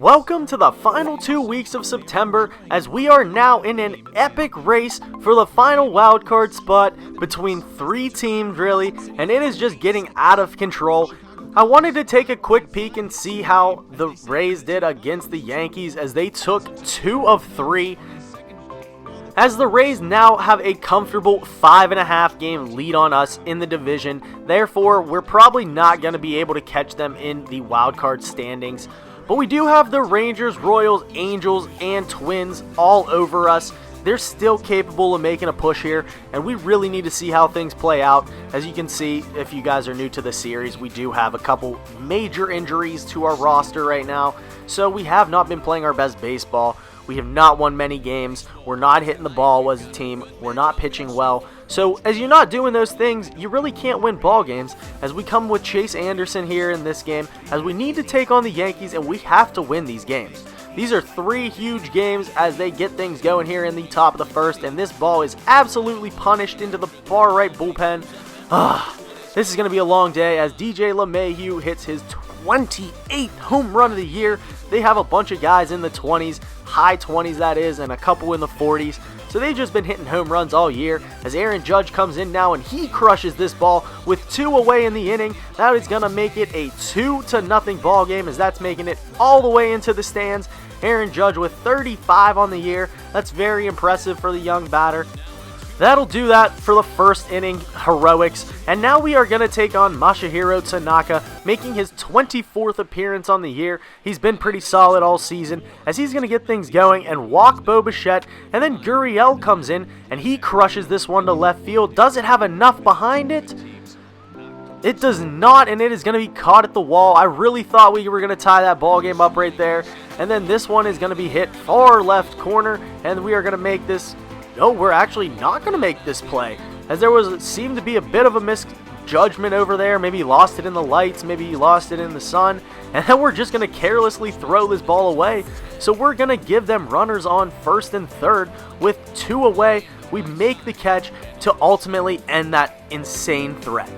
Welcome to the final 2 weeks of September, as we are now in an epic race for the final wildcard spot between 3 teams really, and it is just getting out of control. I wanted to take a quick peek and see how the Rays did against the Yankees as they took 2 of 3. As the Rays now have a comfortable 5.5 game lead on us in the division, therefore we're probably not going to be able to catch them in the wildcard standings. But we do have the Rangers, Royals, Angels, and Twins all over us. They're still capable of making a push here, and we really need to see how things play out. As you can see, if you guys are new to the series, we do have a couple major injuries to our roster right now, so we have not been playing our best baseball. We have not won many games. We're not hitting the ball as a team. We're not pitching well. So as you're not doing those things, you really can't win ball games. As we come with Chase Anderson here in this game, as we need to take on the Yankees, and we have to win these games. These are 3 huge games as they get things going here in the top of the first, and this ball is absolutely punished into the far right bullpen. This is going to be a long day as DJ LeMahieu hits his 28th home run of the year. They have a bunch of guys in the 20s, high 20s that is, and a couple in the 40s. So they've just been hitting home runs all year as Aaron Judge comes in now and he crushes this ball with 2 away in the inning. That is going to make it a 2-0 ball game as that's making it all the way into the stands. Aaron Judge with 35 on the year. That's very impressive for the young batter. That'll do that for the first inning heroics, and now we are going to take on Masahiro Tanaka, making his 24th appearance on the year. He's been pretty solid all season, as he's going to get things going and walk Bo Bichette, and then Gurriel comes in, and he crushes this one to left field. Does it have enough behind it? It does not, and it is going to be caught at the wall. I really thought we were going to tie that ball game up right there, and then this one is going to be hit far left corner, and we are going to make this... No, we're actually not going to make this play, as there seemed to be a bit of a misjudgment over there. Maybe he lost it in the lights, maybe he lost it in the sun, and then we're just going to carelessly throw this ball away. So we're going to give them runners on first and third with 2 away. We make the catch to ultimately end that insane threat.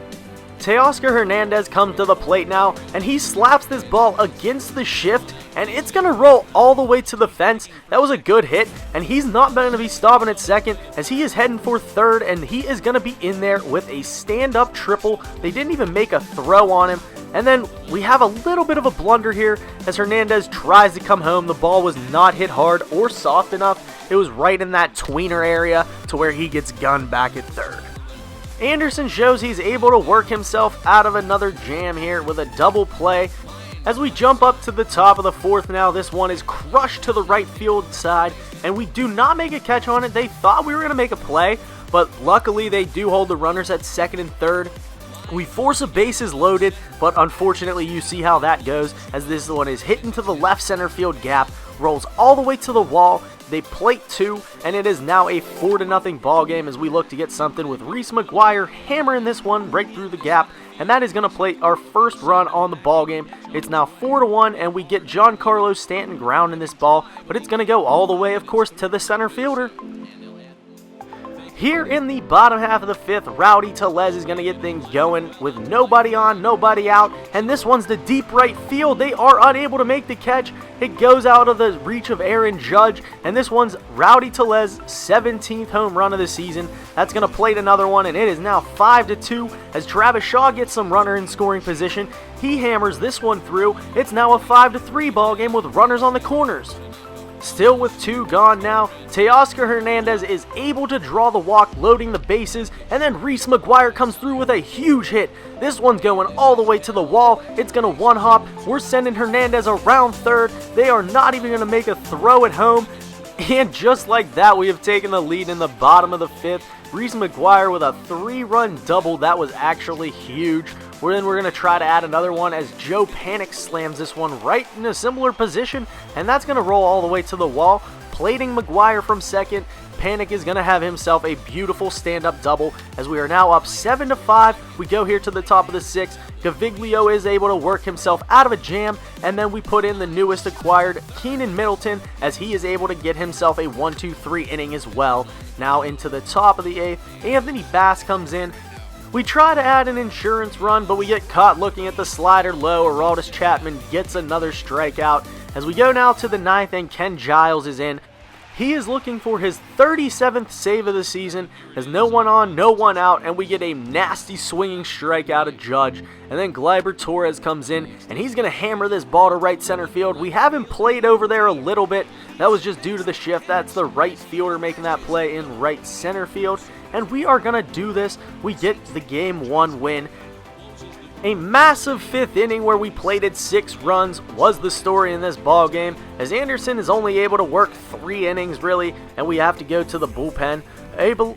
Teoscar Hernandez comes to the plate now, and he slaps this ball against the shift, and it's going to roll all the way to the fence. That was a good hit, and he's not going to be stopping at second as he is heading for third, and he is going to be in there with a stand-up triple. They didn't even make a throw on him. And then we have a little bit of a blunder here as Hernandez tries to come home. The ball was not hit hard or soft enough. It was right in that tweener area to where he gets gunned back at third. Anderson shows he's able to work himself out of another jam here with a double play. As we jump up to the top of the 4th now, this one is crushed to the right field side, and we do not make a catch on it. They thought we were going to make a play, but luckily they do hold the runners at second and third. We force a bases loaded, but unfortunately you see how that goes as this one is hit into the left center field gap, rolls all the way to the wall. They plate 2, and it is now a 4-0 ball game as we look to get something with Reese McGuire hammering this one right through the gap, and that is going to plate our first run on the ball game. It's now 4-1, and we get Giancarlo Stanton grounding this ball, but it's going to go all the way, of course, to the center fielder. Here in the bottom half of the 5th, Rowdy Tellez is going to get things going with nobody on, nobody out, and this one's to deep right field. They are unable to make the catch. It goes out of the reach of Aaron Judge, and this one's Rowdy Tellez's 17th home run of the season. That's going to plate another one, and it is now 5-2 as Travis Shaw gets some runner in scoring position. He hammers this one through. It's now a 5-3 ball game with runners on the corners. Still with 2 gone now, Teoscar Hernandez is able to draw the walk, loading the bases, and then Reese McGuire comes through with a huge hit. This one's going all the way to the wall. It's going to one-hop. We're sending Hernandez around third. They are not even going to make a throw at home. And just like that, we have taken the lead in the bottom of the 5th. Reese McGuire with a 3-run double. That was actually huge. Then we're going to try to add another one as Joe Panic slams this one right in a similar position, and that's going to roll all the way to the wall, plating McGuire from second. Panic is going to have himself a beautiful stand-up double as we are now up 7-5. We go here to the top of the 6th. Gaviglio is able to work himself out of a jam, and then we put in the newest acquired, Keenan Middleton, as he is able to get himself a 1-2-3 inning as well. Now into the top of the 8th, Anthony Bass comes in. We try to add an insurance run, but we get caught looking at the slider low. Aroldis Chapman gets another strikeout, As we go now to the 9th, and Ken Giles is in. He is looking for his 37th save of the season. Has no one on, no one out, and we get a nasty swinging strike out of Judge. And then Gleyber Torres comes in, and he's going to hammer this ball to right center field. We have him played over there a little bit. That was just due to the shift. That's the right fielder making that play in right center field. And we are going to do this. We get the Game 1 win. A massive 5th inning where we plated 6 runs was the story in this ball game, as Anderson is only able to work 3 innings really, and we have to go to the bullpen.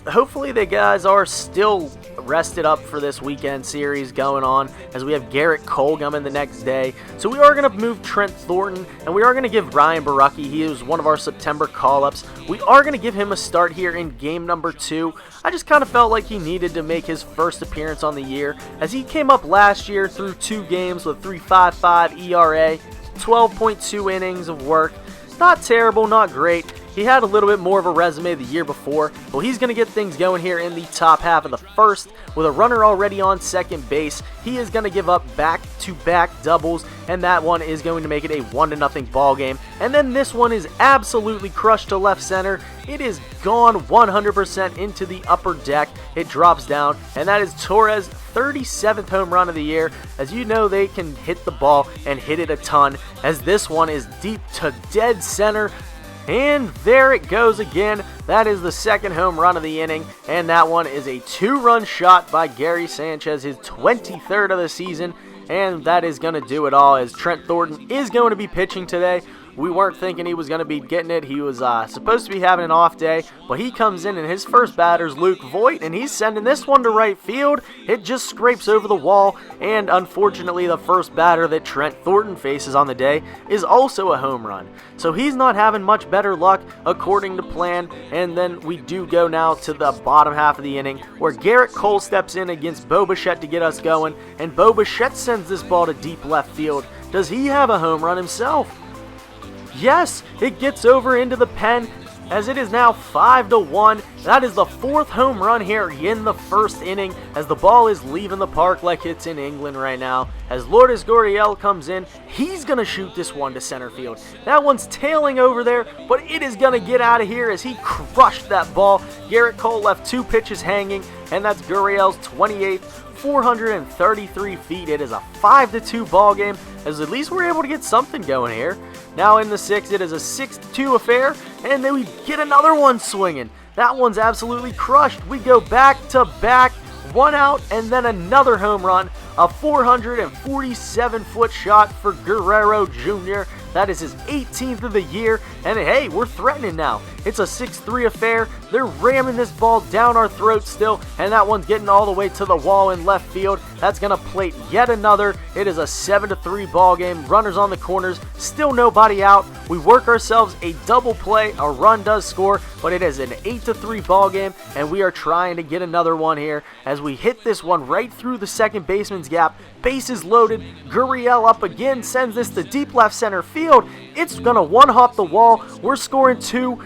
Hopefully the guys are still rested up for this weekend series going on, as we have Garrett Cole coming the next day. So we are going to move Trent Thornton, and we are going to give Ryan Baracki, he was one of our September call-ups, we are going to give him a start here in game number 2. I just kind of felt like he needed to make his first appearance on the year, as he came up last year through 2 games with 3.55 ERA, 12.2 innings of work. Not terrible, not great. He had a little bit more of a resume the year before, but he's going to get things going here in the top half of the 1st. With a runner already on second base, he is going to give up back-to-back doubles, and that one is going to make it a 1-0 ball game. And then this one is absolutely crushed to left center. It is gone 100% into the upper deck. It drops down, and that is Torres' 37th home run of the year. As you know, they can hit the ball and hit it a ton, as this one is deep to dead center. And there it goes again. That is the 2nd home run of the inning, and that one is a 2-run shot by Gary Sanchez, his 23rd of the season, and that is going to do it all, as Trent Thornton is going to be pitching today. We weren't thinking he was going to be getting it. He was supposed to be having an off day, but he comes in, and his first batter is Luke Voigt, and he's sending this one to right field. It just scrapes over the wall, and unfortunately the first batter that Trent Thornton faces on the day is also a home run. So he's not having much better luck according to plan, and then we do go now to the bottom half of the inning where Garrett Cole steps in against Bo Bichette to get us going, and Bo Bichette sends this ball to deep left field. Does he have a home run himself? Yes, it gets over into the pen, as it is now 5-1. That is the 4th home run here in the 1st inning, as the ball is leaving the park like it's in England right now. As Lourdes Gurriel comes in, he's going to shoot this one to center field. That one's tailing over there, but it is going to get out of here as he crushed that ball. Garrett Cole left 2 pitches hanging, and that's Gurriel's 28th, 433 feet. It is a 5-2 ball game, as at least we're able to get something going here. Now in the 6th, it is a 6-2 affair, and then we get another one swinging. That one's absolutely crushed. We go back to back, 1 out, and then another home run, a 447-foot shot for Guerrero Jr. That is his 18th of the year, and hey, we're threatening now. It's a 6-3 affair. They're ramming this ball down our throats still, and that one's getting all the way to the wall in left field. That's going to plate yet another. It is a 7-3 ball game. Runners on the corners, still nobody out. We work ourselves a double play. A run does score, but it is an 8-3 ball game, and we are trying to get another one here as we hit this one right through the second baseman's gap. Bases loaded. Gurriel up again, sends this to deep left center field. It's going to one-hop the wall. We're scoring 2.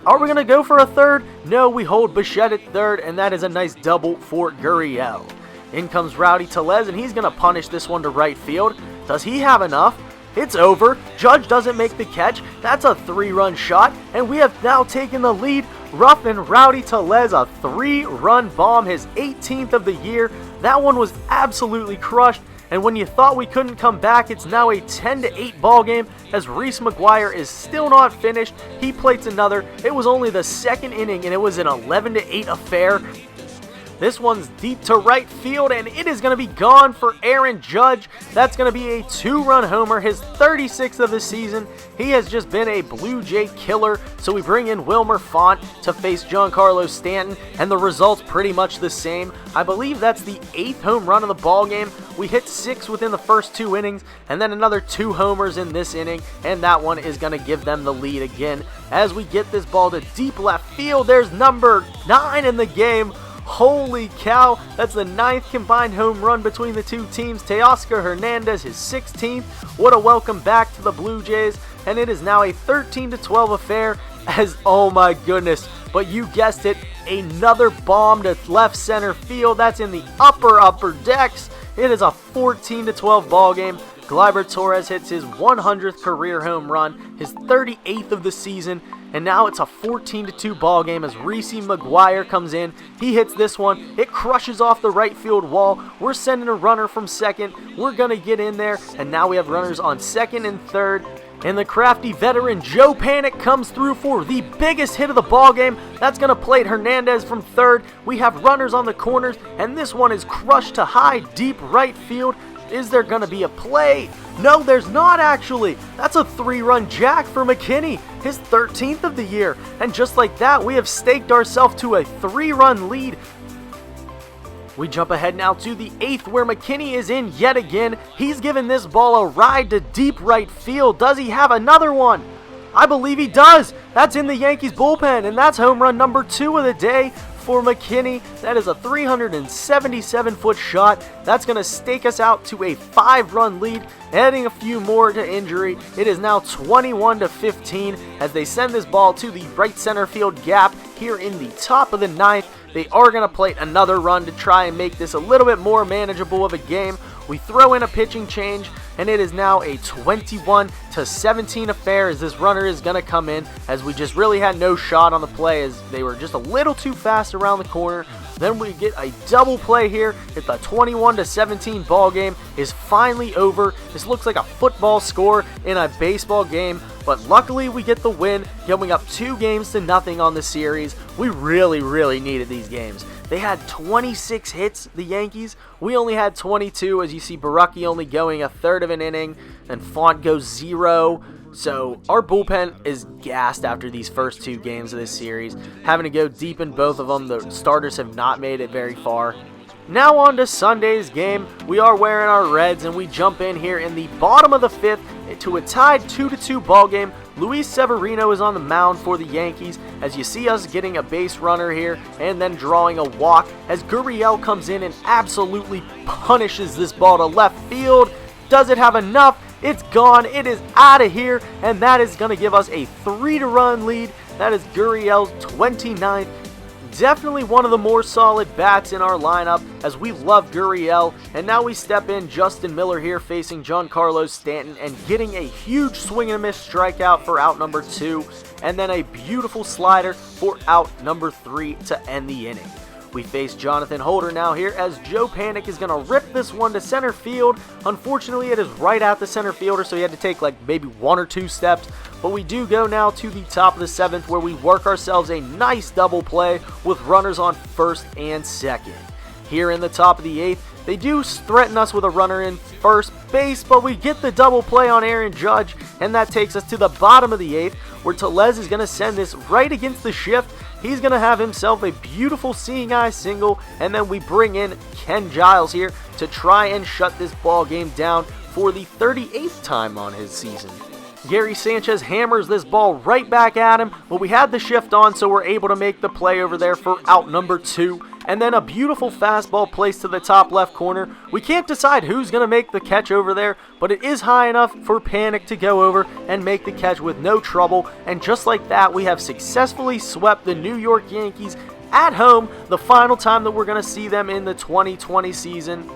Are we going to go for a 3rd? No, we hold Bichette at 3rd, and that is a nice double for Gurriel. In comes Rowdy Tellez, and he's going to punish this one to right field. Does he have enough? It's over. Judge doesn't make the catch. That's a 3-run shot, and we have now taken the lead. Rough and Rowdy Tellez, a 3-run bomb, his 18th of the year. That one was absolutely crushed. And when you thought we couldn't come back, it's now a 10-8 ball game, as Reese McGuire is still not finished. He plates another. It was only the 2nd inning, and it was an 11-8 affair. This one's deep to right field, and it is going to be gone for Aaron Judge. That's going to be a 2-run homer, his 36th of the season. He has just been a Blue Jay killer, so we bring in Wilmer Font to face Giancarlo Stanton, and the result's pretty much the same. I believe that's the 8th home run of the ball game. We hit 6 within the first 2 innings, and then another 2 homers in this inning, and that one is going to give them the lead again. As we get this ball to deep left field, there's number 9 in the game. Holy cow, that's the 9th combined home run between the two teams. Teoscar Hernandez, his 16th. What a welcome back to the Blue Jays. And it is now a 13-12 affair as, oh my goodness, but you guessed it, another bomb to left center field. That's in the upper decks. It is a 14-12 ball game. Gleyber Torres hits his 100th career home run, his 38th of the season, and now it's a 14-2 ball game as Reese McGuire comes in. He hits this one. It crushes off the right field wall. We're sending a runner from second. We're going to get in there, and now we have runners on second and third. And the crafty veteran Joe Panik comes through for the biggest hit of the ball game. That's going to plate Hernandez from third. We have runners on the corners, and this one is crushed to high, deep right field. Is there going to be a play? No, there's not actually. That's a 3-run jack for McKinney, his 13th of the year. And just like that, we have staked ourselves to a 3-run lead. We jump ahead now to the 8th where McKinney is in yet again. He's given this ball a ride to deep right field. Does he have another one? I believe he does. That's in the Yankees bullpen, and that's home run number 2 of the day for McKinney. That is a 377-foot shot. That's going to stake us out to a 5-run lead, adding a few more to injury. It is now 21-15 as they send this ball to the right center field gap here in the top of the 9th. They are going to plate another run to try and make this a little bit more manageable of a game. We throw in a pitching change, and it is now a 21-17 affair as this runner is going to come in, as we just really had no shot on the play as they were just a little too fast around the corner. Then we get a double play here. If the 21-17 ball game is finally over. This looks like a football score in a baseball game, but luckily we get the win, going up 2-0 on the series. We really needed these games. They had 26 hits, the Yankees. We only had 22, as you see Baraki only going a third of an inning, and Font goes 0. So our bullpen is gassed after these first 2 games of this series, having to go deep in both of them. The starters have not made it very far. Now on to Sunday's game. We are wearing our reds, and we jump in here in the bottom of the 5th to a tied 2-2 ball game. Luis Severino is on the mound for the Yankees, as you see us getting a base runner here and then drawing a walk as Gurriel comes in and absolutely punishes this ball to left field. Does it have enough? It's gone. It is out of here, and that is going to give us a 3-run lead. That is Gurriel's 29th. Definitely one of the more solid bats in our lineup, as we love Gurriel. And now we step in Justin Miller here facing Giancarlo Stanton and getting a huge swing and a miss strikeout for out number 2, and then a beautiful slider for out number 3 to end the inning. We face Jonathan Holder now here as Joe Panik is going to rip this one to center field. Unfortunately, it is right at the center fielder, so he had to take like maybe 1 or 2 steps. But we do go now to the top of the 7th where we work ourselves a nice double play with runners on first and second. Here in the top of the 8th, they do threaten us with a runner in first base, but we get the double play on Aaron Judge, and that takes us to the bottom of the 8th where Tellez is going to send this right against the shift. He's going to have himself a beautiful seeing eye single, and then we bring in Ken Giles here to try and shut this ball game down for the 38th time on his season. Gary Sanchez hammers this ball right back at him, but we had the shift on, so we're able to make the play over there for out number 2. And then a beautiful fastball placed to the top left corner. We can't decide who's going to make the catch over there, but it is high enough for Panik to go over and make the catch with no trouble. And just like that, we have successfully swept the New York Yankees at home, the final time that we're going to see them in the 2020 season.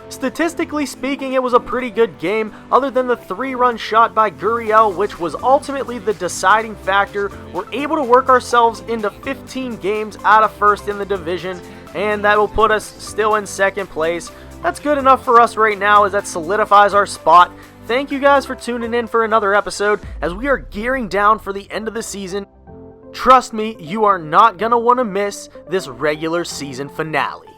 Statistically speaking, it was a pretty good game, other than the 3-run shot by Gurriel, which was ultimately the deciding factor. We're able to work ourselves into 15 games out of first in the division, and that will put us still in second place. That's good enough for us right now, as that solidifies our spot. Thank you guys for tuning in for another episode, as we are gearing down for the end of the season. Trust me, you are not going to want to miss this regular season finale.